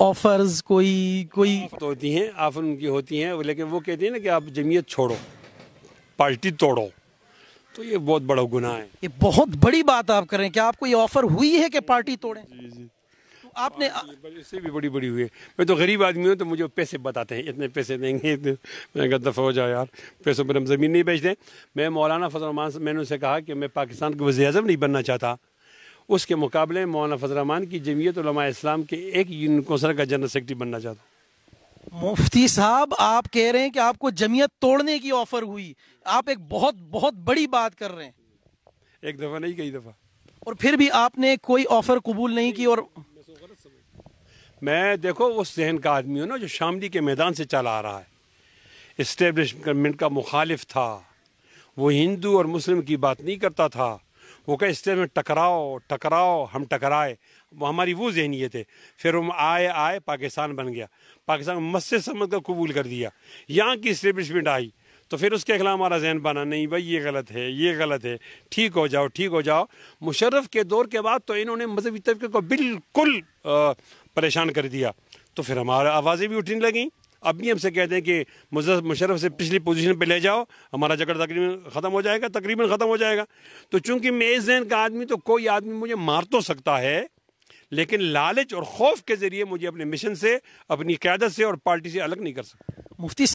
Offers کوئی تو ہوتی ہیں، آفر ان کی ہوتی ہیں، لیکن وہ کہتی ہیں نا کہ آپ جمعیت چھوڑو، پارٹی توڑو، تو یہ بہت بڑا گناہ ہے۔ یہ بہت بڑی بات آپ کر رہے ہیں کہ آپ کو یہ آفر ہوئی ہے کہ پارٹی توڑیں؟ تو آپ نے اس سے بھی بڑی ہوئی ہے۔ میں تو غریب آدمی ہوں، تو مجھے پیسے بتاتے ہیں، اتنے پیسے دیں گے، میں کہا دفعہ ہو جائے یار، پیسوں پر ہم زمین نہیں بیچتے۔ میں مولانا فضل الرحمان سے میں نے اسے کہا کہ میں پاکستان کے وزیر اعظم نہیں بننا چاہتا، اس کے مقابلے مولانا فضل الرحمان کی جمعیت علماء اسلام کے ایک یونین کونسل کا جنرل سیکرٹری بننا چاہتا ہوں۔ مفتی صاحب آپ کہہ رہے ہیں کہ آپ کو جمعیت توڑنے کی آفر ہوئی، آپ ایک بہت بڑی بات کر رہے ہیں، ایک دفعہ نہیں، کئی دفعہ۔ اور پھر بھی آپ نے کوئی آفر قبول نہیں کی۔ اور میں دیکھو اس ذہن کا آدمی ہوں نا جو شاملی کے میدان سے چلا آ رہا ہے، اسٹیبلشمنٹ کا مخالف تھا، وہ ہندو اور مسلم کی بات نہیں کرتا تھا، وہ کہ اسٹیبلشمنٹ ٹکراؤ ہم ٹکرائے، وہ ہماری وہ ذہنیت ہے۔ پھر ہم آئے پاکستان بن گیا، پاکستان مسجد سمجھ کر قبول کر دیا، یہاں کی اسٹیبلشمنٹ آئی تو پھر اس کے خلاف ہمارا ذہن بنا، نہیں بھائی یہ غلط ہے، ٹھیک ہو جاؤ۔ مشرف کے دور کے بعد تو انہوں نے مذہبی طبقے کو بالکل پریشان کر دیا، تو پھر ہمارا آوازیں بھی اٹھنے لگیں۔ اب بھی ہم سے کہتے ہیں کہ مشرف سے پچھلی پوزیشن پہ لے جاؤ، ہمارا جھگڑا تقریباً ختم ہو جائے گا۔ تو چونکہ میں اس ذہن کا آدمی، تو کوئی آدمی مجھے مار تو سکتا ہے، لیکن لالچ اور خوف کے ذریعے مجھے اپنے مشن سے، اپنی قیادت سے اور پارٹی سے الگ نہیں کر سکتا۔ مفتی